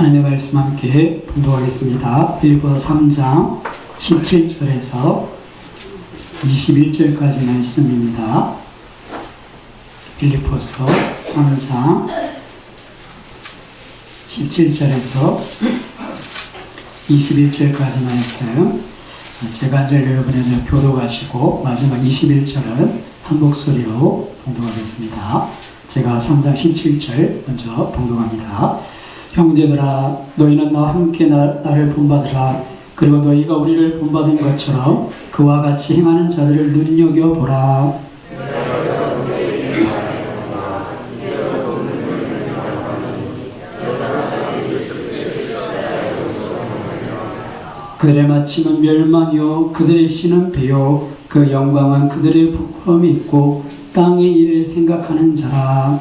하나님의 말씀 함께 봉독하겠습니다. 빌립보서 3장 17절에서 21절까지 말씀입니다. 빌립보서 3장 17절에서 21절까지 말씀, 제가 이제 여러분에게 교독하시고 마지막 21절은 한 목소리로 봉독하겠습니다. 제가 3장 17절 먼저 봉독합니다. 형제들아, 너희는 나와 함께 나를 본받으라. 그리고 너희가 우리를 본받은 것처럼 그와 같이 행하는 자들을 눈여겨보라. 그들의 마침은 멸망이요 그들의 신은 배요 그 영광은 그들의 부끄러움이 있고 땅의 일을 생각하는 자라.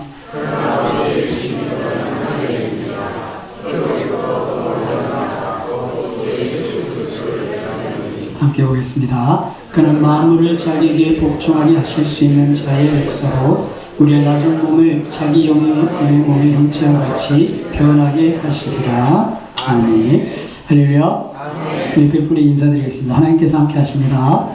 함께 보겠습니다. 그는 만물을 자기에게 복종하게 하실 수 있는 자의 역사로 우리의 낮은 몸을 자기 영의 몸의 형체와 같이 변하게 하시리라. 아멘. 할렐루야. 우리 뵙분에 인사드리겠습니다. 하나님께서 함께 하십니다.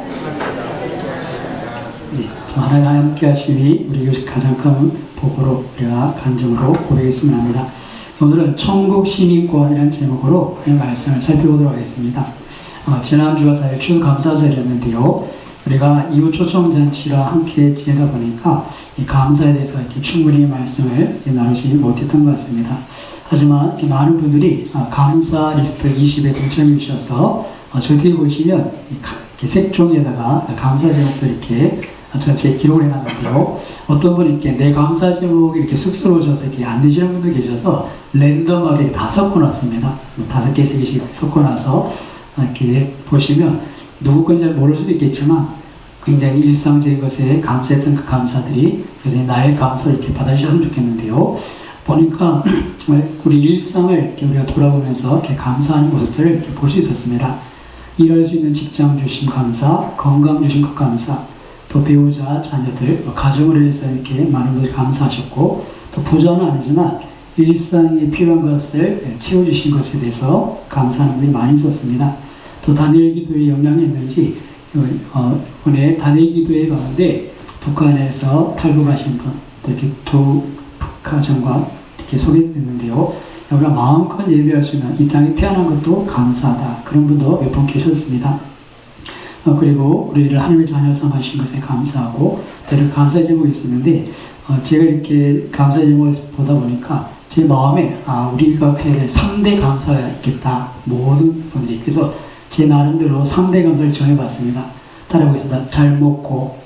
네, 하나님 함께 하심이 우리 교식 가장 큰 복으로 우리가 간증으로 고백했으면 합니다. 오늘은 천국시민권이라는 제목으로 말씀을 살펴보도록 하겠습니다. 지난주가 사실 추수감사절이었는데요. 우리가 이후 초청잔치와 함께 지내다 보니까 이 감사에 대해서 이렇게 충분히 말씀을 나누지 못했던 것 같습니다. 하지만 많은 분들이 감사 리스트 20에 동참해 주셔서 저 뒤에 보시면 이렇게 색종이에다가 감사 제목도 이렇게 전체에 기록을 해놨는데요. 어떤 분이 이렇게 내 감사 제목이 이렇게 쑥스러우셔서 이렇게 안 되시는 분도 계셔서 랜덤하게 다 섞어놨습니다. 5개, 3개씩 섞어놔서 이렇게 보시면 누구 건지 잘 모를 수도 있겠지만 굉장히 일상적인 것에 감사했던 그 감사들이 여전히 나의 감사를 이렇게 받아주셨으면 좋겠는데요. 보니까 정말 우리 일상을 이렇게 우리가 돌아보면서 이렇게 감사하는 모습들을 이렇게 볼 수 있었습니다. 일할 수 있는 직장 주신 감사, 건강 주신 것 감사, 또 배우자, 자녀들, 가정을 위해서 이렇게 많은 분들이 감사하셨고, 또 부자는 아니지만 일상에 필요한 것을 채워주신 것에 대해서 감사하는 분이 많이 있었습니다. 또 다니엘 기도에 영향이 있는지 이번에 다니엘 기도회 가운데 북한에서 탈북하신 분, 또 이렇게 두 가정과 이렇게 소개됐는데요. 우리가 마음껏 예배할 수 있는 이 땅에 태어난 것도 감사하다. 그런 분도 몇 분 계셨습니다. 그리고 우리를 하나님의 자녀 삼으신 것에 감사하고 때로 감사의 제목이 있었는데 제가 이렇게 감사의 제목을 보다 보니까 제 마음에 우리가 해야 될 3대 감사가 있겠다. 모든 분들이. 그래서 제 나름대로 3대 감사를 정해봤습니다. 따라해보겠습니다. 잘 먹고,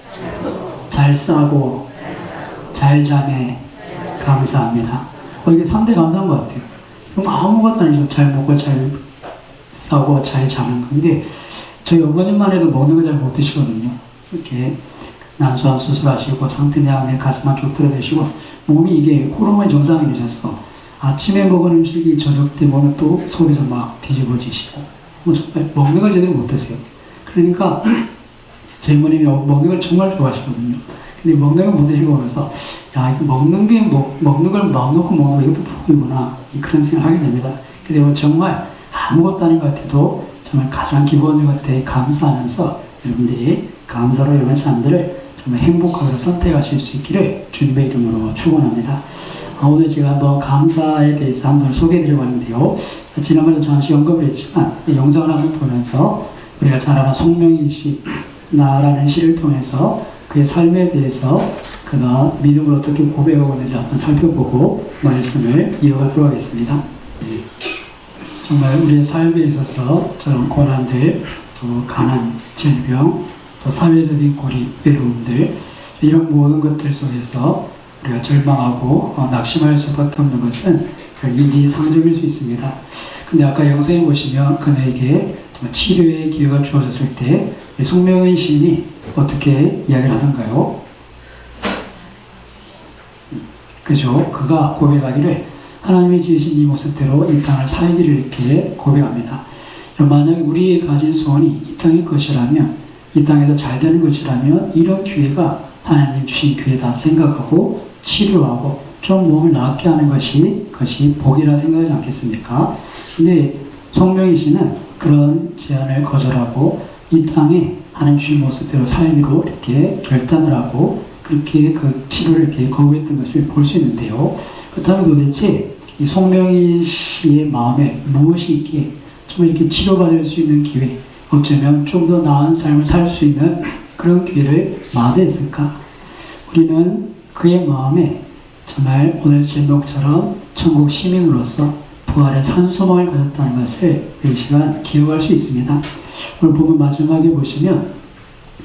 잘 싸고, 잘 자매, 감사합니다. 이게 3대 감사한 것 같아요. 그럼 아무것도 아니죠. 잘 먹고, 잘 싸고, 잘 자는 건데, 저희 어머님만 해도 먹는 거 잘 못 드시거든요. 이렇게 난소암 수술하시고, 상피내암에 가슴 한쪽 들어대시고, 몸이 이게 호르몬 정상이 되셔서 아침에 먹은 음식이 저녁 때 먹으면 또 속에서 막 뒤집어지시고, 정말 먹는 걸 제대로 못 드세요. 그러니까 제 어머님이 먹는 걸 정말 좋아하시거든요. 근데 먹는 걸 못 드시고 오면서 야, 이거 먹는 걸 마음 놓고 먹는 거 이것도 복이구나. 그런 생각을 하게 됩니다. 그래서 정말 아무것도 아닌 것 같아도 정말 가장 기본적인 것에 감사하면서 여러분들이 감사로 여러분의 삶들을 정말 행복하게 선택하실 수 있기를 주님의 이름으로 축원합니다. 오늘 제가 한번 감사에 대해서 한번 소개해드리려고 하는데요. 지난번에 잠시 언급을 했지만 영상을 한번 보면서 우리가 잘 아는 송명인 씨, 나라는 시를 통해서 그의 삶에 대해서 그가 믿음을 어떻게 고백하고 있는지 한번 살펴보고 말씀을 이어가도록 하겠습니다. 정말 우리의 삶에 있어서 저런 고난들, 또 가난, 질병, 또 사회적인 고립, 외로움들, 이런 모든 것들 속에서 우리가 절망하고 낙심할 수밖에 없는 것은 인지상정일 수 있습니다. 근데 아까 영상에 보시면 그녀에게 치료의 기회가 주어졌을 때 송명은 시인이 어떻게 이야기를 하던가요? 그죠? 그가 고백하기를 하나님이 지으신 이 모습대로 이 땅을 살기를 이렇게 고백합니다. 만약 우리의 가진 소원이 이 땅의 것이라면, 이 땅에서 잘 되는 것이라면 이런 기회가 하나님 주신 기회다 생각하고 치료하고 좀 몸을 낫게 하는 그것이 복이라 생각하지 않겠습니까? 근데 송명희 씨는 그런 제안을 거절하고 이 땅에 하나님 주신 모습대로 살기로 이렇게 결단을 하고 그렇게 그 치료를 이렇게 거부했던 것을 볼 수 있는데요. 그렇다면 도대체 이 송명희 씨의 마음에 무엇이 있기에 좀 이렇게 치료받을 수 있는 기회, 어쩌면 좀 더 나은 삶을 살 수 있는 그런 기회를 마다했을까? 우리는 그의 마음에 정말 오늘 제목처럼 천국 시민으로서 부활의 산소망을 가졌다는 것을 이 시간 기억할 수 있습니다. 오늘 보면 마지막에 보시면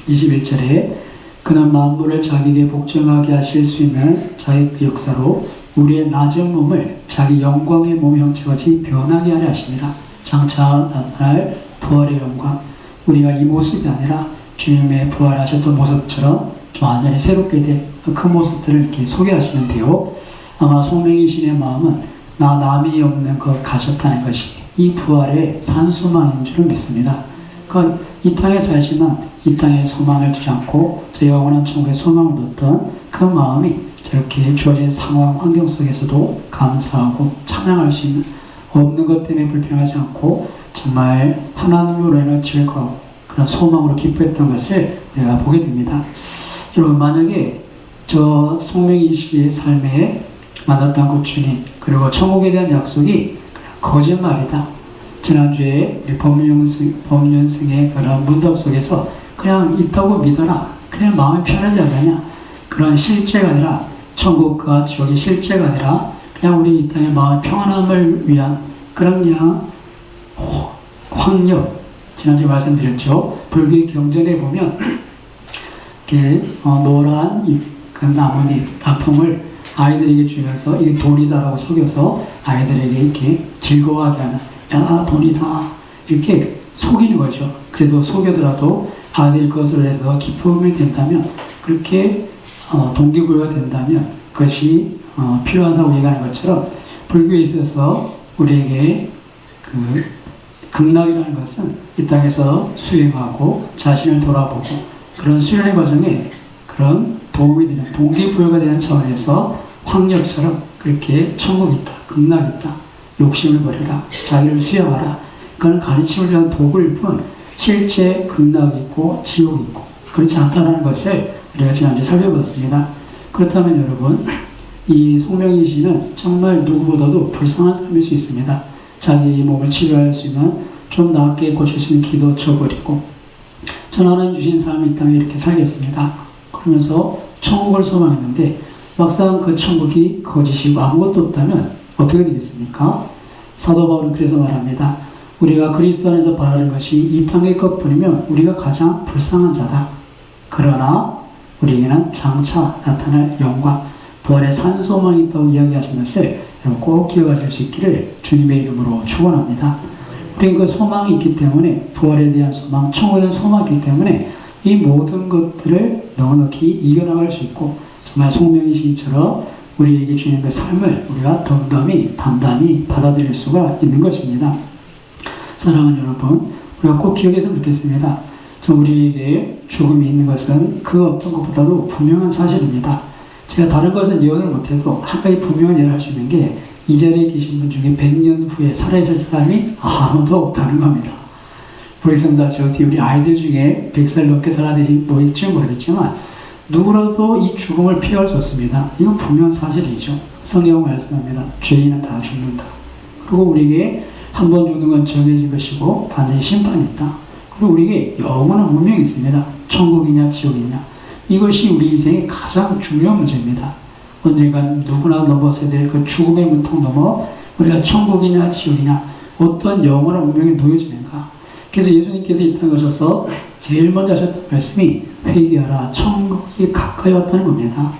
21절에 그는 만물을 자기에게 복종하게 하실 수 있는 자기 그 역사로 우리의 낮은 몸을 자기 영광의 몸의 형체같이 변하게 하려 하십니다. 장차 나타날 부활의 영광, 우리가 이 모습이 아니라 주님의 부활하셨던 모습처럼 좀 완전히 새롭게 될 그 모습들을 이렇게 소개하시는데요. 아마 송명희 신의 마음은 나 남이 없는 것 가졌다는 것이 이 부활의 산소망인 줄을 믿습니다. 그러니까 이 땅에 살지만 이 땅에 소망을 두지 않고 저 영원한 천국에 소망을 뒀던 그 마음이 저렇게 주어진 상황 환경 속에서도 감사하고 찬양할 수 있는, 없는 것 때문에 불평하지 않고 정말 하나님으로 인해 즐거워 그런 소망으로 기뻐했던 것을 우리가 보게 됩니다. 여러분, 만약에 저 송명희 씨의 삶에 만났던 그 주님 그리고 천국에 대한 약속이 그냥 거짓말이다. 지난주에 우리 법륜승의 그런 문답 속에서 그냥 있다고 믿어라. 그냥 마음이 편하지 않느냐. 그런 실제가 아니라 천국과 지옥이 실제가 아니라 그냥 우리 이 땅의 마음 평안함을 위한 그런 그냥 황력. 지난주에 말씀드렸죠. 불교의 경전에 보면 이렇게 노란 그 나뭇잎, 단풍을 아이들에게 주면서 이게 돈이다라고 속여서 아이들에게 이렇게 즐거워하게 하는, 야 돈이다 이렇게 속이는 거죠. 그래도 속여더라도 아이들이 그것을 해서 기쁨이 된다면, 그렇게 동기부여가 된다면 그것이 필요하다고 얘기하는 것처럼 불교에 있어서 우리에게 그 극락이라는 것은 이 땅에서 수행하고 자신을 돌아보고 그런 수련의 과정에 그런 도움이 되는, 동기부여가 되는 차원에서 황력처럼 그렇게 천국이 있다, 극락이 있다, 욕심을 버려라, 자기를 수용하라, 그런 가르침을 위한 도구일 뿐 실제 극락이 있고 지옥이 있고 그렇지 않다는 것을 우리가 지난주에 살펴봤습니다. 그렇다면 여러분, 이 송명희 씨는 정말 누구보다도 불쌍한 사람일 수 있습니다. 자기의 몸을 치료할 수 있는, 좀 낫게 고칠 수 있는 기도 쳐버리고 전 하나님 주신 삶을 이 땅에 이렇게 살겠습니다. 그러면서 천국을 소망했는데 막상 그 천국이 거짓이고 아무것도 없다면 어떻게 되겠습니까? 사도 바울은 그래서 말합니다. 우리가 그리스도 안에서 바라는 것이 이 땅의 것뿐이면 우리가 가장 불쌍한 자다. 그러나 우리에게는 장차 나타날 영광, 부활의 산소망이 있다고 이야기하신 것을 여러분 꼭 기억하실 수 있기를 주님의 이름으로 축원합니다. 우리는 그 소망이 있기 때문에, 부활에 대한 소망, 천국에 대한 소망이 있기 때문에 이 모든 것들을 넉넉히 이겨나갈 수 있고, 정말 송명희 씨처럼 우리에게 주는 그 삶을 우리가 덤덤히 담담히 받아들일 수가 있는 것입니다. 사랑하는 여러분, 우리가 꼭 기억했으면 좋겠습니다. 우리에게 죽음이 있는 것은 그 어떤 것보다도 분명한 사실입니다. 제가 다른 것은 예언을 못해도 한 가지 분명한 예를 할 수 있는 게, 이 자리에 계신 분 중에 100년 후에 살아있을 사람이 아무도 없다는 겁니다. 모르겠습니다. 저 뒤에 우리 아이들 중에 100살 넘게 살아들이 뭐일지 모르겠지만 누구라도 이 죽음을 피할 수 없습니다. 이건 분명한 사실이죠. 성경은 말씀합니다. 죄인은 다 죽는다. 그리고 우리에게 한 번 죽는 건 정해진 것이고 반드시 심판이 있다. 그리고 우리에게 영원한 운명이 있습니다. 천국이냐 지옥이냐. 이것이 우리 인생의 가장 중요한 문제입니다. 언젠간 누구나 넘어서야 될 그 죽음의 문턱 넘어 우리가 천국이냐 지옥이냐, 어떤 영원한 운명에 놓여지는가. 그래서 예수님께서 이 땅에 오셔서 제일 먼저 하셨던 말씀이 회개하라, 천국이 가까이 왔다는 겁니다.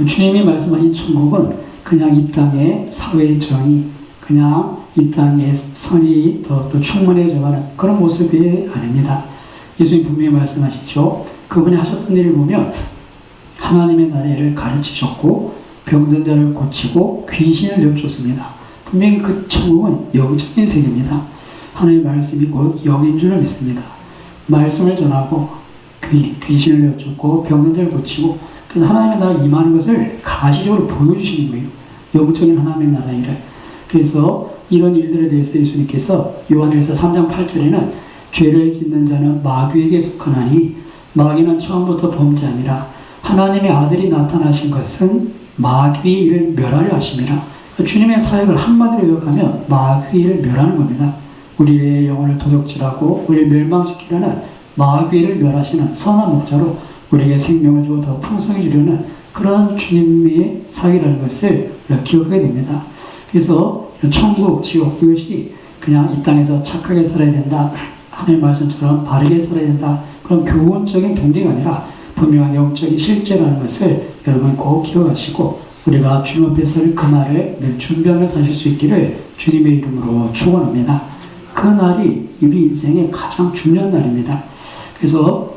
주님이 말씀하신 천국은 그냥 이 땅의 사회의 정의, 그냥 이 땅의 선이 더 충만해져가는 그런 모습이 아닙니다. 예수님 분명히 말씀하시죠. 그분이 하셨던 일을 보면 하나님의 나라를 가르치셨고 병든 자를 고치고 귀신을 내쫓습니다. 분명히 그 천국은 영적인 세계입니다. 하나님의 말씀이 곧 영인 줄을 믿습니다. 말씀을 전하고 귀신을 내쫓고 병든 자를 고치고, 그래서 하나님의 나라가 임하는 것을 가시적으로 보여주시는 거예요. 영적인 하나님의 나라 일을. 그래서 이런 일들에 대해서 예수님께서 요한일서 3장 8절에는 죄를 짓는 자는 마귀에게 속하나니 마귀는 처음부터 범죄함이라. 하나님의 아들이 나타나신 것은 마귀의 일을 멸하려 하심이라. 주님의 사역을 한마디로 요약하면 마귀의 일을 멸하는 겁니다. 우리의 영혼을 도적질하고 우리를 멸망시키려는 마귀를 멸하시는 선한 목자로 우리에게 생명을 주어 더 풍성히 주려는 그런 주님의 사역이라는 것을 기억하게 됩니다. 그래서 천국, 지옥 이것이 그냥 이 땅에서 착하게 살아야 된다, 하나님의 말씀처럼 바르게 살아야 된다, 그런 교훈적인 동기가 아니라 분명한 영적인 실제라는 것을 여러분 꼭 기억하시고 우리가 주님 앞에 설 그날을 늘 준비하며 사실 수 있기를 주님의 이름으로 축원합니다. 그날이 우리 인생의 가장 중요한 날입니다. 그래서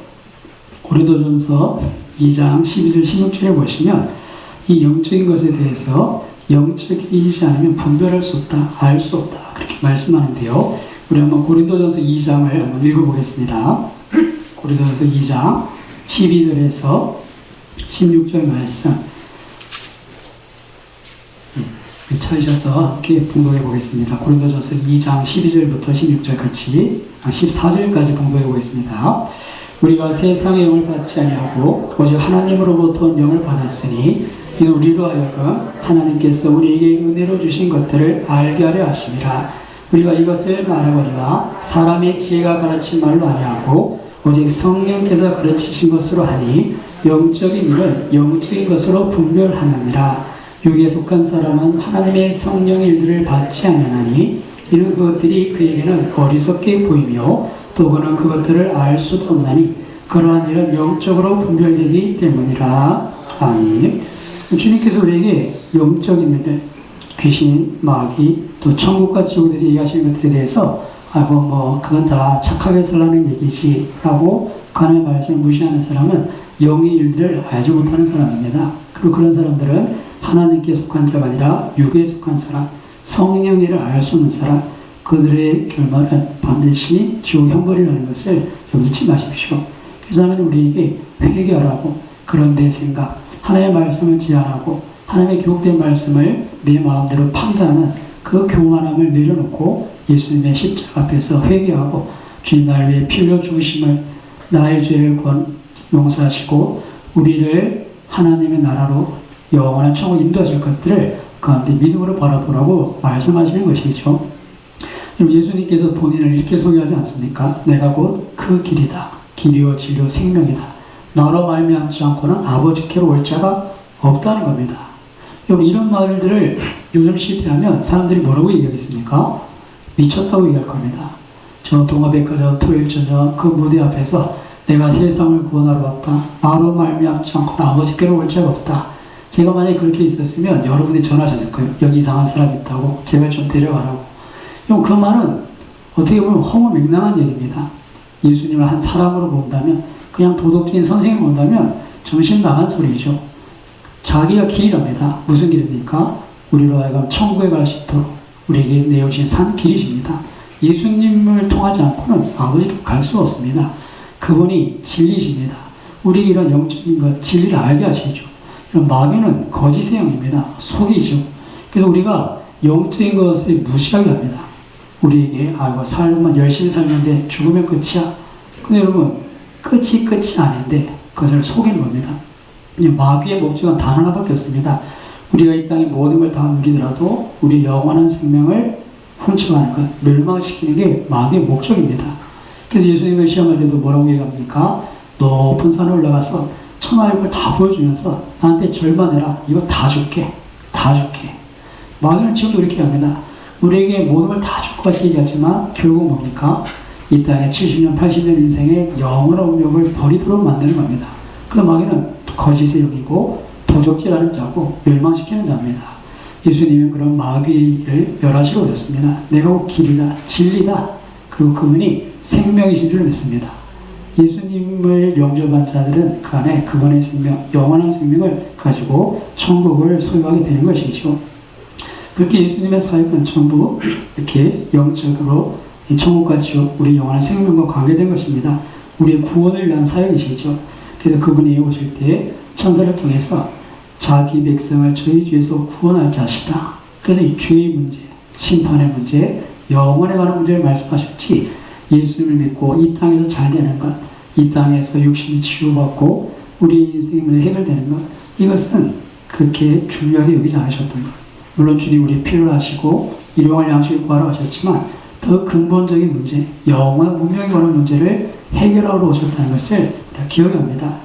고린도전서 2장 12절 16절에 보시면 이 영적인 것에 대해서 영적이지 않으면 분별할 수 없다, 알 수 없다 그렇게 말씀하는데요. 우리 한번 고린도전서 2장을 한번 읽어보겠습니다. 고린도전서 2장 12절에서 16절 말씀 찾으셔서 함께 봉독해 보겠습니다. 고린도전서 2장 12절부터 16절 같이 14절까지 봉독해 보겠습니다. 우리가 세상의 영을 받지 아니하고 오직 하나님으로부터 영을 받았으니 이는 우리로 하여금 하나님께서 우리에게 은혜로 주신 것들을 알게 하려 하심이라. 우리가 이것을 말하거니와 사람의 지혜가 가르친 말로 아니하고 오직 성령께서 가르치신 것으로 하니 영적인 일은 영적인 것으로 분별하느니라. 육에 속한 사람은 하나님의 성령의 일들을 받지 아니하나니 이는 그것들이 그에게는 어리석게 보이며 또 그는 그것들을 알 수도 없나니 그러한 일은 영적으로 분별되기 때문이라. 아멘. 주님께서 우리에게 영적인 일들, 귀신, 마귀, 또 천국과 지옥에 대해서 얘기하시는 것들에 대해서 그건 다 착하게 살라는 얘기지 라고 하나님의 말씀을 무시하는 사람은 영의 일들을 알지 못하는 사람입니다. 그리고 그런 사람들은 하나님께 속한 자가 아니라 육에 속한 사람, 성령의 일을 알 수 없는 사람, 그들의 결말은 반드시 지옥 형벌이라는 것을 잊지 마십시오. 그래서 하나님 우리에게 회개하라고, 그런 내 생각, 하나님의 말씀을 제한하고 하나님의 기록된 말씀을 내 마음대로 판단하는 그 교만함을 내려놓고 예수님의 십자가 앞에서 회개하고 주님 나를 위해 피 흘려 죽으심을, 나의 죄를 용서하시고 우리를 하나님의 나라로 영원한 천국 인도하실 것들을 가운데 믿음으로 바라보라고 말씀하시는 것이죠. 예수님께서 본인을 이렇게 소개하지 않습니까? 내가 곧 그 길이다. 길이요 진리요 생명이다. 나로 말미암지 않고는 아버지께로 올 자가 없다는 겁니다. 여러분 이런 말들을 요즘 시대하면 사람들이 뭐라고 얘기하겠습니까? 미쳤다고 얘기할 겁니다. 저 동아백화점 토요일 저녁 그 무대 앞에서 내가 세상을 구원하러 왔다. 나로 말미암지 않고는 아버지께로 올 자가 없다. 제가 만약에 그렇게 있었으면 여러분이 전화하셨을 거예요. 여기 이상한 사람이 있다고 제발 좀 데려가라고. 그 말은 어떻게 보면 허무맹랑한 얘기입니다. 예수님을 한 사람으로 본다면, 그냥 도덕적인 선생님을 본다면 정신 나간 소리죠. 자기가 길이랍니다. 무슨 길입니까? 우리로 하여금 천국에 갈 수 있도록 우리에게 내어주신 산 길이십니다. 예수님을 통하지 않고는 아버지께 갈 수 없습니다. 그분이 진리십니다. 우리에게 이런 영적인 것, 진리를 알게 하시죠. 이런 마귀는 거짓의 영입니다. 속이죠. 그래서 우리가 영적인 것을 무시하게 합니다. 우리에게 삶만 열심히 살는데 죽으면 끝이야. 근데 여러분 끝이 아닌데 그것을 속이는 겁니다. 마귀의 목적은 단 하나밖에 없습니다. 우리가 이 땅에 모든 걸 다 누리더라도 우리 영원한 생명을 훔쳐가는 것, 멸망시키는 게 마귀의 목적입니다. 그래서 예수님을 시험할 때도 뭐라고 얘기합니까? 높은 산에 올라가서 천하의 걸 다 보여주면서 나한테 절반해라. 이거 다 줄게. 다 줄게. 마귀는 지금도 이렇게 합니다. 우리에게 모든 걸 다 줄 것 같이 얘기하지만 결국 뭡니까? 이 땅에 70년, 80년 인생의 영원한 운명을 버리도록 만드는 겁니다. 그래서 마귀는 거짓의 영이고 도적질하는 자고 멸망시키는 자입니다. 예수님은 그런 마귀를 멸하시러 오셨습니다. 내가 곧 길이다, 진리다. 그리고 그분이 생명이신 줄 믿습니다. 예수님을 영접한 자들은 그 안에 그분의 생명, 영원한 생명을 가지고 천국을 소유하게 되는 것이죠. 그렇게 예수님의 사역은 전부 이렇게 영적으로 천국과 지옥, 우리 영원한 생명과 관계된 것입니다. 우리의 구원을 위한 사역이시죠. 그래서 그분이 오실 때 천사를 통해서 자기 백성을 저희 죄에서 구원할 자시다. 그래서 이 죄의 문제, 심판의 문제, 영원에 관한 문제를 말씀하셨지, 예수님을 믿고 이 땅에서 잘 되는 것, 이 땅에서 육신이 치유받고 우리 인생의 문제 해결되는 것, 이것은 그렇게 중요하게 여기지 않으셨던 것. 물론 주님 우리 필요로 하시고 일용할 양식을 구하러 하셨지만 더 근본적인 문제, 영원한 운명에 관한 문제를 해결하러 오셨다는 것을 우리가 기억합니다.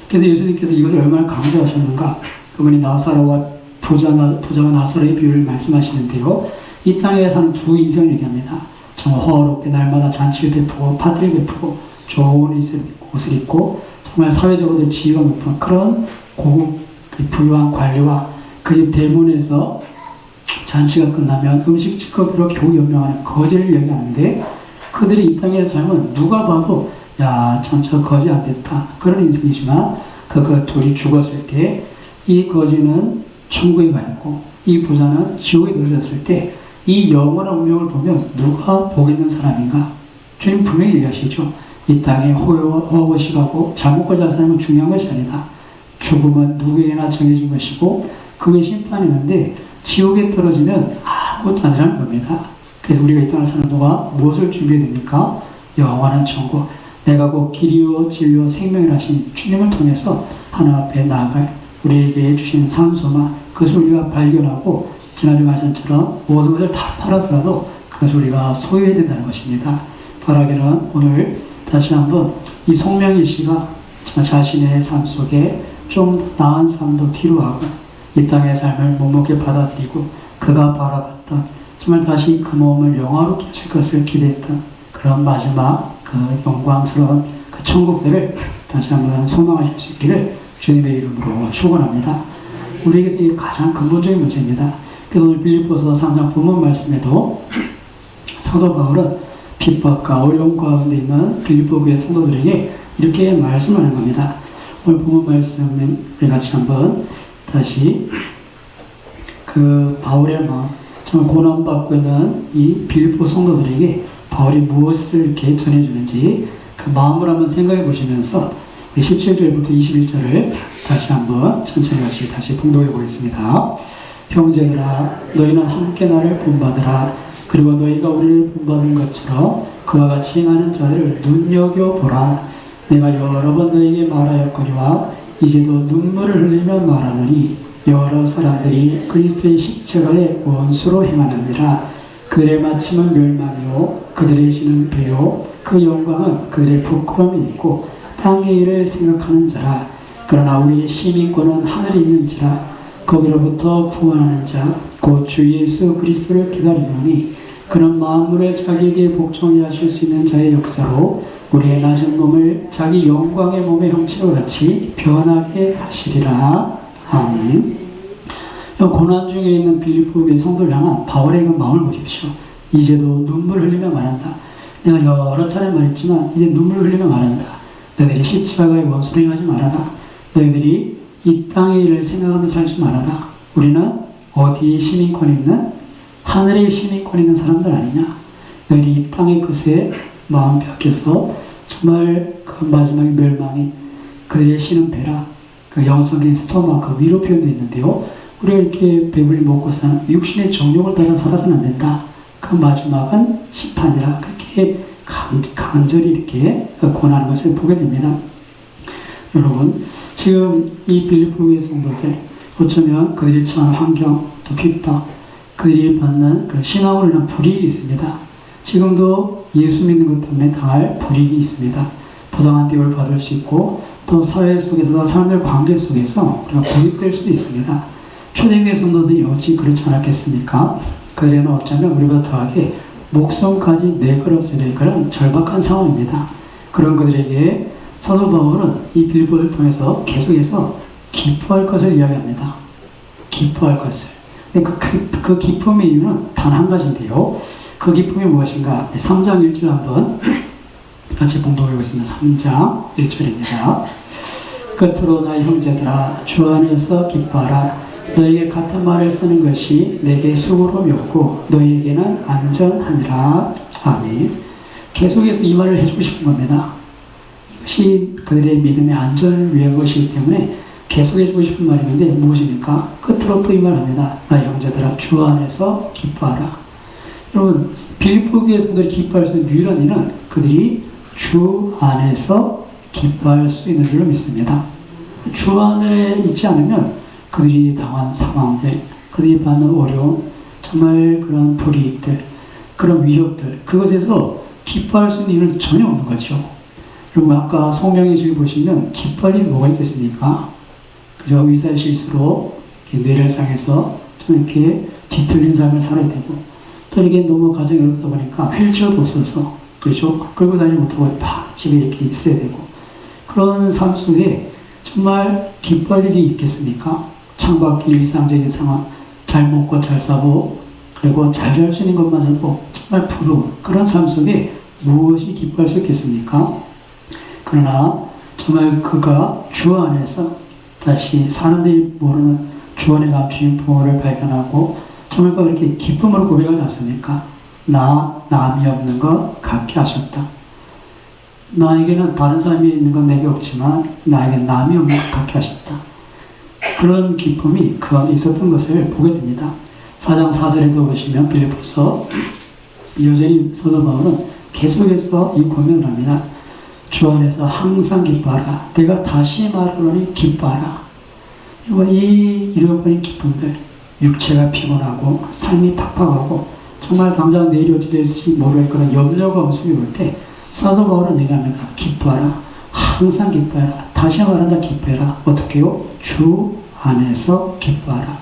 그래서 예수님께서 이것을 얼마나 강조하셨는가. 그분이 나사로와 부자와 나사로의 비유를 말씀하시는데요. 이 땅에 사는 두 인생을 얘기합니다. 정말 호화롭게 날마다 잔치를 베푸고 파티를 베푸고 좋은 옷을 입고 정말 사회적으로 지위가 높은 그런 고급 부유한 관리와 그 집 대문에서 잔치가 끝나면 음식 찌꺼기로 겨우 연명하는 거지를 얘기하는데, 그들이 이 땅의 삶은 누가 봐도 야, 참 저 거지 안 됐다 그런 인생이지만 그 둘이 죽었을 때 이 거지는 천국에 가 있고 이 부자는 지옥에 놓여졌을 때 이 영원한 운명을 보면 누가 복 있는 사람인가? 주님 분명히 얘기하시죠. 이 땅에 호의호식하고 잘못과 잘 사는 건 중요한 것이 아니다. 죽음은 누구에게나 정해진 것이고 그의 심판이 있는데 지옥에 떨어지면 아무것도 아니라는 겁니다. 그래서 우리가 이 땅을 사는 동안 무엇을 준비해야 됩니까? 영원한 천국. 내가 곧 길이요 진리요 생명이라 하신 주님을 통해서 하나님 앞에 나아갈 우리에게 주신 산소만 그것을 우리가 발견하고 지난주 말씀처럼 모든 것을 다 팔아서라도 그것을 우리가 소유해야 된다는 것입니다. 바라기는 오늘 다시 한번 이 송명희 씨가 자신의 삶 속에 좀 나은 삶도 필요하고 이 땅의 삶을 묵묵히 받아들이고 그가 바라봤던 정말 다시 그 몸을 영화롭게 하실 것을 기대했던 그런 마지막 그 영광스러운 그 천국들을 다시 한번 소망하실 수 있기를 주님의 이름으로 축원합니다. 우리에게서 이 가장 근본적인 문제입니다. 그래서 오늘 빌립보서 3장 본문 말씀에도 사도 바울은 핍박과 어려움 가운데 있는 빌립보 교회 성도들에게 이렇게 말씀을 하는 겁니다. 오늘 본문 말씀을 우리 같이 한번 다시 그 바울의 마음, 정말 고난받고 있는 이 빌립보 성도들에게 바울이 무엇을 이렇게 전해주는지 그 마음을 한번 생각해 보시면서 우리 17절부터 21절을 다시 한번 천천히 같이 다시 봉독해 보겠습니다. 형제들아, 너희는 함께 나를 본받으라. 그리고 너희가 우리를 본받은 것처럼 그와 같이 행하는 자들을 눈여겨보라. 내가 여러 번 너희에게 말하였거니와 이제도 눈물을 흘리며 말하노니 여러 사람들이 그리스도의 십자가의 원수로 행하느니라. 그들의 마침은 멸망이요 그들의 신은 배요 그 영광은 그들의 부끄러움이 있고 땅의 일을 생각하는 자라. 그러나 우리의 시민권은 하늘에 있는지라. 거기로부터 구원하는 자 곧 주 예수 그리스도를 기다리노니 그는 만물을 자기에게 복종하게 하실 수 있는 자의 역사로 우리의 낮은 몸을 자기 영광의 몸의 형체와 같이 변하게 하시리라. 아멘. 고난 중에 있는 빌립보의 성도를 향한 바울의 그 마음을 보십시오. 이제도 눈물 흘리며 말한다. 내가 여러 차례 말했지만 이제 눈물 흘리며 말한다. 너희들이 십자가의 원수로 행하지 말아라. 너희들이 이 땅의 일을 생각하며 살지 말아라. 우리는 어디에 시민권이 있는? 하늘에 시민권이 있는 사람들 아니냐? 너희들이 이 땅의 것에 마음 뺏겨서 정말 그 마지막에 멸망이 그들의 신은 배라. 그 영성의 스토마 그 위로 표현도 있는데요. 우리가 이렇게 배불리 먹고 사는 육신의 정욕을 따라 살아서는 안 된다. 그 마지막은 심판이라. 그렇게 간절히 이렇게 권하는 것을 보게 됩니다. 여러분, 지금 이 빌립보의 성도들, 어쩌면 그들이 처한 환경, 또 핍박, 그들이 받는 그런 신앙으로 인한 불이익이 있습니다. 지금도 예수 믿는 것 때문에 당할 불이익이 있습니다. 부당한 대우를 받을 수 있고, 또 사회 속에서 사람들 관계 속에서 우리가 고립될 수도 있습니다. 초대교회 성도들이 어찌 그렇지 않았겠습니까? 그들은 어쩌면 우리보다 더하게 목숨까지 내걸었어야 될 그런 절박한 상황입니다. 그런 그들에게 사도 바울은 이 빌립보를 통해서 계속해서 기뻐할 것을 이야기합니다. 기뻐할 것을. 근데 그 기쁨의 이유는 단 한 가지인데요. 그 기쁨이 무엇인가? 3장 1절 한번 같이 봉독해 보겠습니다. 3장 1절입니다. 끝으로 나의 형제들아, 주 안에서 기뻐하라. 너에게 같은 말을 쓰는 것이 내게 수고로미없고 너에게는 안전하니라. 아멘. 계속해서 이 말을 해주고 싶은 겁니다. 이것이 그들의 믿음의 안전을 위한 것이기 때문에 계속해주고 싶은 말이 있는데 무엇입니까? 끝으로 또 이 말합니다. 나 형제들아 주 안에서 기뻐하라. 여러분 빌립보 교회 성도들이 기뻐할 수 있는 유일한 일은 그들이 주 안에서 기뻐할 수 있는 줄로 믿습니다. 주 안에 있지 않으면 그들이 당한 상황들, 그들이 받는 어려움, 정말 그런 불이익들, 그런 위협들, 그것에서 기뻐할 수 있는 일은 전혀 없는 거죠. 여러분 아까 소명의실 보시면 기뻐할 일이 뭐가 있겠습니까? 그저 의사의 실수로 뇌를 상해서 좀 이렇게 뒤틀린 삶을 살아야 되고, 또 이게 너무 가정이 어렵다 보니까 휠체어도 없어서, 그렇죠? 끌고 다니지 못하고 집에 이렇게 있어야 되고, 그런 삶 속에 정말 기뻐할 일이 있겠습니까? 창밖의 일상적인 상황, 잘 먹고 잘 사고, 그리고 잘 잘 수 있는 것만으로도 정말 부러운 그런 삶 속에 무엇이 기뻐할 수 있겠습니까? 그러나 정말 그가 주 안에서 다시 사람들이 모르는 주 안에 감추인 부모를 발견하고 정말 그렇게 기쁨으로 고백하지 않습니까? 나 남이 없는 것 같게 하셨다. 나에게는 다른 사람이 있는 건 내게 없지만 나에게 남이 없는 것 같게 하셨다. 그런 기쁨이 그 안에 있었던 것을 보게 됩니다. 4장 4절에도 보시면 빌립보서 여전히 사도 바울은 계속해서 이 고민을 합니다. 주 안에서 항상 기뻐하라. 내가 다시 말하노니 기뻐하라. 이번 이 잃어버린 기쁨들, 육체가 피곤하고 삶이 팍팍하고 정말 당장 내일이 어찌 될지 모를 그런 염려가 없음이 올 때 사도 바울은 얘기합니다. 기뻐하라. 항상 기뻐해라. 다시 말한다. 기뻐해라. 어떻게요? 주 안에서 기뻐하라.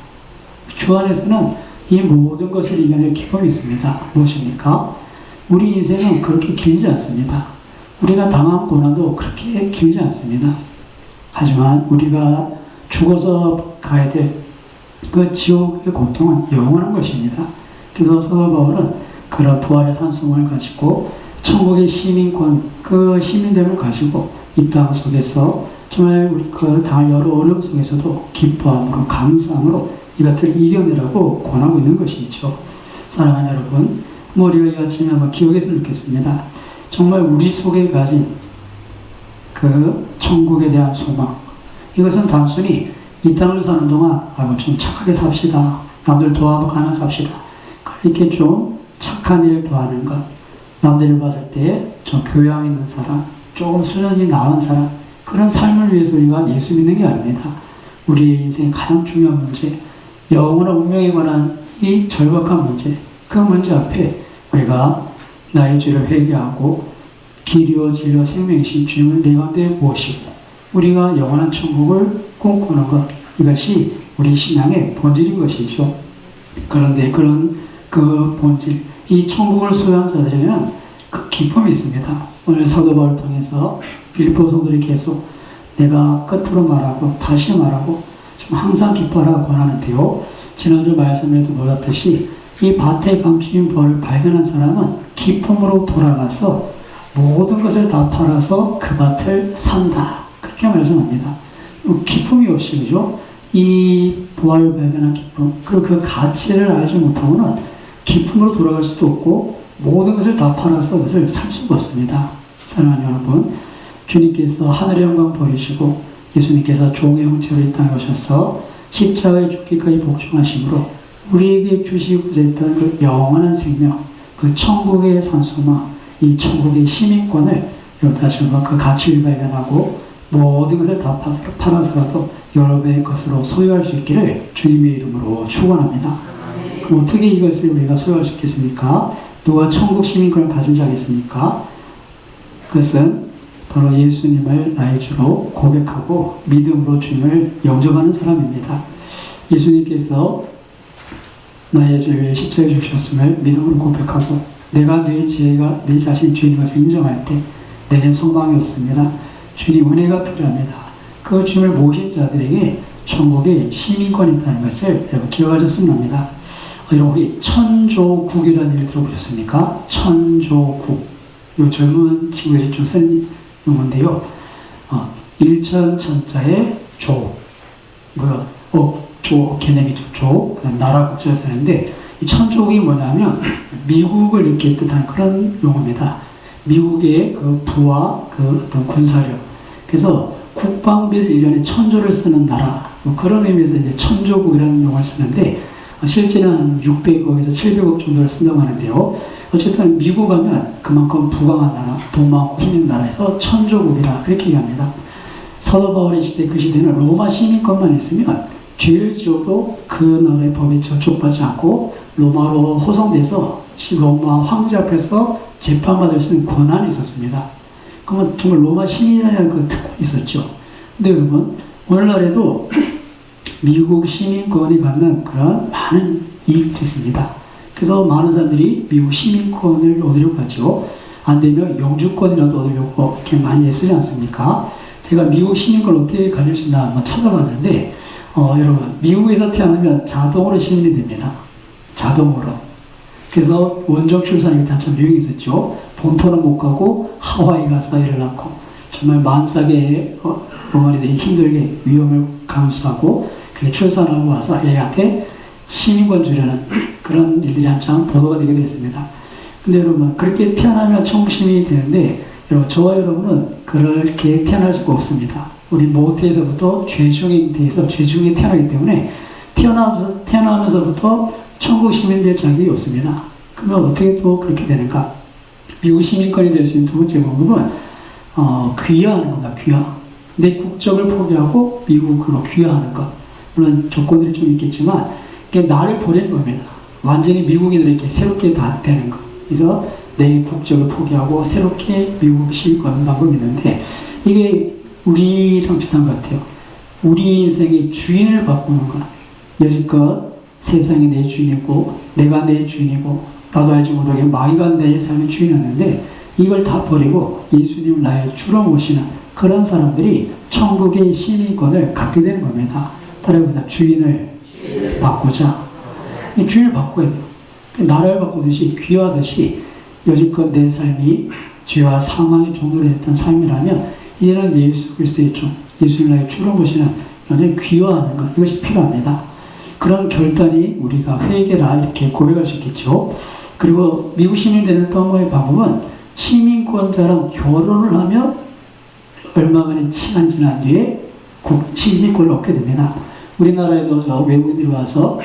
주 안에서는 이 모든 것을 이겨낼 기쁨이 있습니다. 무엇입니까? 우리 인생은 그렇게 길지 않습니다. 우리가 당한 고난도 그렇게 길지 않습니다. 하지만 우리가 죽어서 가야 될 그 지옥의 고통은 영원한 것입니다. 그래서 사도 바울은 그런 부활의 산성을 가지고 천국의 시민권, 그 시민됨을 가지고 이 땅 속에서 정말 우리 그 당할 여러 어려움 속에서도 기뻐함으로 감사함으로 이것들을 이겨내라고 권하고 있는 것이죠. 사랑하는 여러분, 우리가 이 아침에 한번 기억했으면 좋겠습니다. 정말 우리 속에 가진 그 천국에 대한 소망, 이것은 단순히 이 땅을 사는 동안 좀 착하게 삽시다, 남들 도와가며 삽시다, 이렇게 좀 착한 일을 더하는 것, 남들을 봤을 때 좀 교양 있는 사람, 조금 수준이 나은 사람, 그런 삶을 위해서 우리가 예수 믿는 게 아닙니다. 우리의 인생 가장 중요한 문제, 영원한 운명에 관한 이 절박한 문제, 그 문제 앞에 우리가 나의 죄를 회개하고 길이요 진리와 생명이신 주님을 내 가운데 모시고 우리가 영원한 천국을 꿈꾸는 것, 이것이 우리 신앙의 본질인 것이죠. 그런데 그런 그 본질, 이 천국을 소유한 자들에게는 그 기쁨이 있습니다. 오늘 사도 바울을 통해서 빌립보 성도들이 계속 내가 끝으로 말하고 다시 말하고 좀 항상 기뻐하라고 권하는데요. 지난주 말씀에도 보았듯이 이 밭에 감추인 부활을 발견한 사람은 기쁨으로 돌아가서 모든 것을 다 팔아서 그 밭을 산다. 그렇게 말씀합니다. 기쁨이 없이, 그죠? 이 부활을 발견한 기쁨, 그리고 그 가치를 알지 못하고는 기쁨으로 돌아갈 수도 없고 모든 것을 다 팔아서 그것을 살 수가 없습니다. 사랑하는 여러분, 주님께서 하늘의 영광 버리시고 예수님께서 종의 형체로 이 땅에 오셔서 십자가에 죽기까지 복종하심으로 우리에게 주시고자 했던 그 영원한 생명, 그 천국의 산소망, 이 천국의 시민권을 여러분 다시 한번 그 가치를 발견하고 모든 것을 다 팔아서라도 여러분의 것으로 소유할 수 있기를 주님의 이름으로 축원합니다. 그럼 어떻게 이것을 우리가 소유할 수 있겠습니까? 누가 천국 시민권을 가진 자가 있습니까? 그것은 바로 예수님을 나의 주로 고백하고 믿음으로 주님을 영접하는 사람입니다. 예수님께서 나의 죄를 위해 십자가에 주셨음을 믿음으로 고백하고 내가 내 자신이 죄인 것을 인정할 때 내겐 소망이 없습니다. 주님 은혜가 필요합니다. 그 주님을 모신 자들에게 천국에 시민권이 있다는 것을 여러분 기억하셨으면 합니다. 여러분 우리 천조국이라는 얘기를 들어보셨습니까? 천조국. 요 젊은 친구들이 좀 쓴 용어인데요. 일천천자의 조, 조 개념이죠. 조, 그다음 나라 국자를 쓰는데 이 천조국이 뭐냐면 미국을 이렇게 뜻하는 그런 용어입니다. 미국의 그 부와 그 어떤 군사력. 그래서 국방비를 1년에 1,000조를 쓰는 나라, 뭐 그런 의미에서 이제 천조국이라는 용어를 쓰는데, 실제는 한 600억에서 700억 정도를 쓴다고 하는데요. 어쨌든 미국 가면 그만큼 부강한 나라, 돈 많고 힘있는 나라에서 천조국이라 그렇게 얘기합니다. 사도 바울의 시대, 그 시대는 로마 시민권만 있으면 죄를 지어도 그 나라의 법에 저촉받지 않고 로마로 호송돼서 로마 황제 앞에서 재판받을 수 있는 권한이 있었습니다. 그러면 정말 로마 시민이라는 그 특권이 있었죠. 근데 여러분, 오늘날에도 미국 시민권이 갖는 그런 많은 이익들이 있습니다. 그래서 많은 사람들이 미국 시민권을 얻으려고 하죠. 안 되면 영주권이라도 얻으려고 이렇게 많이 애쓰지 않습니까? 제가 미국 시민권을 어떻게 가질 수 있나 한번 찾아봤는데, 여러분, 미국에서 태어나면 자동으로 시민이 됩니다. 자동으로. 그래서 원정 출산이 한참 유행했었죠. 본토는 못 가고 하와이 가서 애를 낳고 정말 만삭의 어머니들이 힘들게 위험을 감수하고 그렇게 출산하고 와서 애한테 시민권 주려는 그런 일들이 한참 보도가 되게 됐습니다. 근데 여러분, 그렇게 태어나면 총시민이 되는데, 여러분, 저와 여러분은 그렇게 태어날 수가 없습니다. 우리 모태에서부터 죄중에 태어나기 때문에 태어나면서부터 천국 시민 될 자격이 없습니다. 그러면 어떻게 또 그렇게 되는가? 미국 시민권이 될 수 있는 두 번째 방법은 귀화하는 겁니다. 귀화. 내 국적을 포기하고 미국으로 귀화하는 것. 물론 조건들이 좀 있겠지만 그게 나를 보내는 겁니다. 완전히 미국인으로 이렇게 새롭게 다 되는 것. 그래서 내 국적을 포기하고 새롭게 미국 시민권 방법이 있는데, 이게 우리랑 비슷한 것 같아요. 우리 인생의 주인을 바꾸는 것. 여지껏 세상이 내 주인이고 내가 내 주인이고 나도 알지 못하게 마귀가 내 삶의 주인이었는데, 이걸 다 버리고 예수님을 나의 주로 모시는 그런 사람들이 천국의 시민권을 갖게 되는 겁니다. 따라해보자. 주인을 바꾸자. 주인을 바꿔야 돼요. 나라를 바꾸듯이, 귀화하듯이 여지껏 내 삶이 죄와 사망의 종로로 했던 삶이라면 이제는 예수 그리스도의 종, 예수님을 나의 주로 모시는 그런 귀화하는 것, 이것이 필요합니다. 그런 결단이 우리가 회개라 이렇게 고백할 수 있겠죠. 그리고 미국 시민 되는 또 한 번의 방법은 시민권자랑 결혼을 하면 얼마간의 시간 지난 뒤에 시민권을 얻게 됩니다. 우리나라에도 외국인들이 와서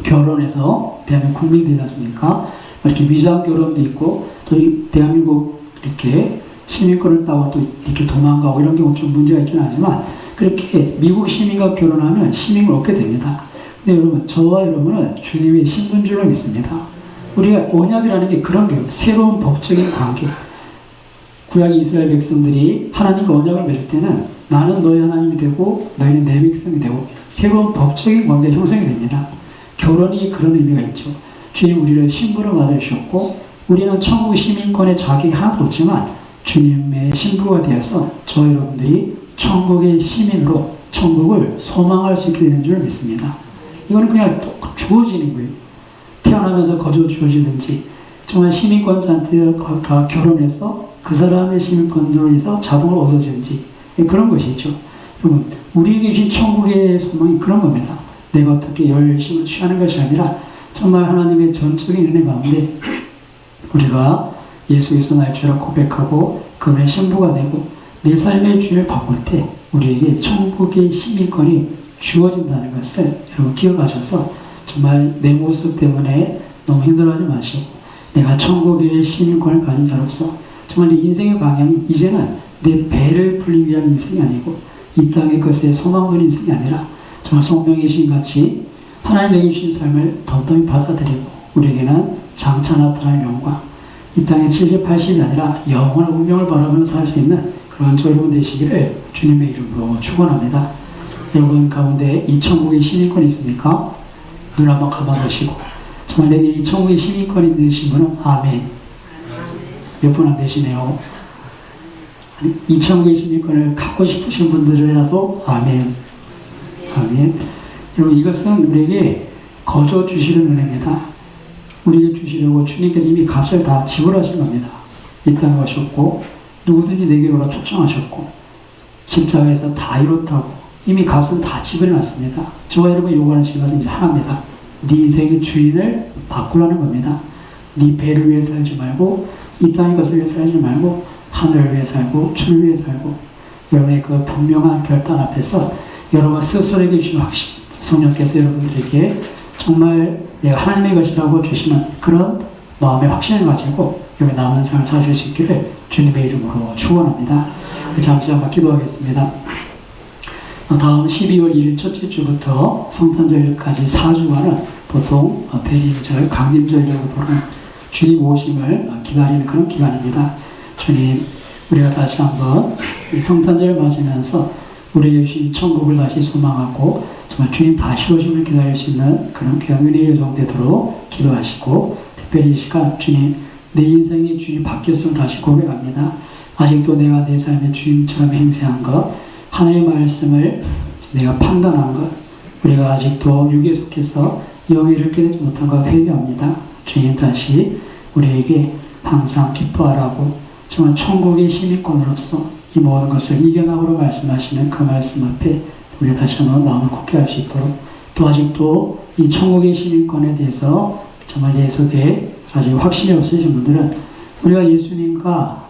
결혼해서 대한민국 국민이 되지 않습니까? 이렇게 위장 결혼도 있고, 또 대한민국 이렇게 시민권을 따고 또 이렇게 도망가고 이런 경우 좀 문제가 있긴 하지만, 그렇게 미국 시민과 결혼하면 시민을 얻게 됩니다. 근데 여러분, 저와 여러분은 주님의 신분줄로 믿습니다. 우리가 언약이라는 게 그런 거예요. 새로운 법적인 관계. 구약 이스라엘 백성들이 하나님과 언약을 맺을 때는 나는 너희 하나님이 되고 너희는 내 백성이 되고 새로운 법적인 관계가 형성이 됩니다. 결혼이 그런 의미가 있죠. 주님 우리를 신부로 받으셨고 우리는 천국 시민권의 자격이 하나도 없지만 주님의 신부가 되어서 저 여러분들이 천국의 시민으로 천국을 소망할 수 있게 되는 줄 믿습니다. 이거는 그냥 주어지는 거예요. 태어나면서 거저 주어지든지 정말 시민권자한테 결혼해서 그 사람의 시민권으로 해서 자동으로 얻어지는지 그런 것이죠. 여러분, 우리에게 주신 천국의 소망이 그런 겁니다. 내가 어떻게 열심을 취하는 것이 아니라 정말 하나님의 전적인 은혜 가운데 우리가 예수께서 나의 주라 고백하고 그분의 신부가 되고 내 삶의 주인을 바꿀 때 우리에게 천국의 시민권이 주어진다는 것을 여러분 기억하셔서 정말 내 모습 때문에 너무 힘들어하지 마시고 내가 천국의 시민권을 가진 자로서 정말 내 인생의 방향이 이제는 내 배를 불리기 위한 인생이 아니고 이 땅의 것에 소망 두는 인생이 아니라 정말 성령의 신같이 하나님 내게 주신 삶을 덤덤히 받아들이고 우리에게는 장차 나타날 영광 이 땅의 70, 80이 아니라 영원한 운명을 바라보면서 살 수 있는 그런 저 여러분 되시기를 주님의 이름으로 축원합니다. 여러분 가운데 이 천국의 시민권이 있습니까? 눈 한번 감아보시고 정말 내게 이 천국의 시민권이 있으신 분은 아멘. 몇 분 안 되시네요. 아니, 이 천국의 시민권을 갖고 싶으신 분들이라도 아멘. 아멘. 여러분 이것은 우리에게 거저 주시는 은혜입니다. 우리에게 주시려고 주님께서 이미 값을 다 지불하신 겁니다. 이 땅에 오셨고 누구든지 내게로 오라 초청하셨고 십자가에서 다 이뤘다고 이미 값은 다 지불해놨습니다. 저와 여러분이 요구하는 것은 이제 하나입니다. 네 인생의 주인을 바꾸라는 겁니다. 네 배를 위해 살지 말고 이 땅의 것을 위해 살지 말고 하늘을 위해 살고 주를 위해 살고 여러분의 그 분명한 결단 앞에서 여러분 스스로에게 주신 확신, 성령께서 여러분들에게 정말 내가 하나님의 것이라고 주시는 그런 마음의 확신을 가지고 여기 남은 삶을 사실 수 있기를 주님의 이름으로 축원합니다. 잠시 한번 기도하겠습니다. 다음 12월 1일 첫째 주부터 성탄절까지 4주간은 보통 대림절, 강림절이라고 부르는 주님 오심을 기다리는 그런 기간입니다. 주님, 우리가 다시 한번 이 성탄절을 맞으면서 우리에게 주신 천국을 다시 소망하고 정말 주님 다시 오심을 기다릴 수 있는 그런 은혜의 요정되도록 기도하시고, 특별히 이 시간 주님, 내 인생이 주님 바뀌었음을 다시 고백합니다. 아직도 내가 내 삶의 주님처럼 행세한 것, 하나님의 말씀을 내가 판단한 것, 우리가 아직도 육에 속해서 영예를 깨닫지 못한 것 회개합니다. 주님 다시 우리에게 항상 기뻐하라고 정말 천국의 시민권으로서 이 모든 것을 이겨나가로 말씀하시는 그 말씀 앞에 우리가 다시 한번 마음을 굳게 할 수 있도록, 또 아직도 이 천국의 시민권에 대해서 정말 내 속에 아직 확신이 없으신 분들은 우리가 예수님과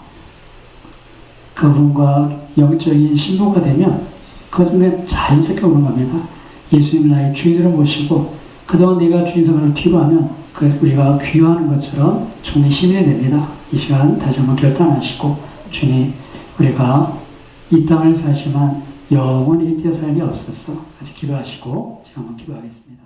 그분과 영적인 신부가 되면 그것은 그냥 자연스럽게 오는 겁니다. 예수님 나의 주인으로 모시고 그동안 내가 주인성을 뒤로하면 그 우리가 귀화하는 것처럼 주님의 시민이 됩니다. 이 시간 다시 한번 결단하시고, 주님, 우리가 이 땅을 살지만 영원히 뛰어 살기 없었어. 같이 기도하시고 제가 한번 기도하겠습니다.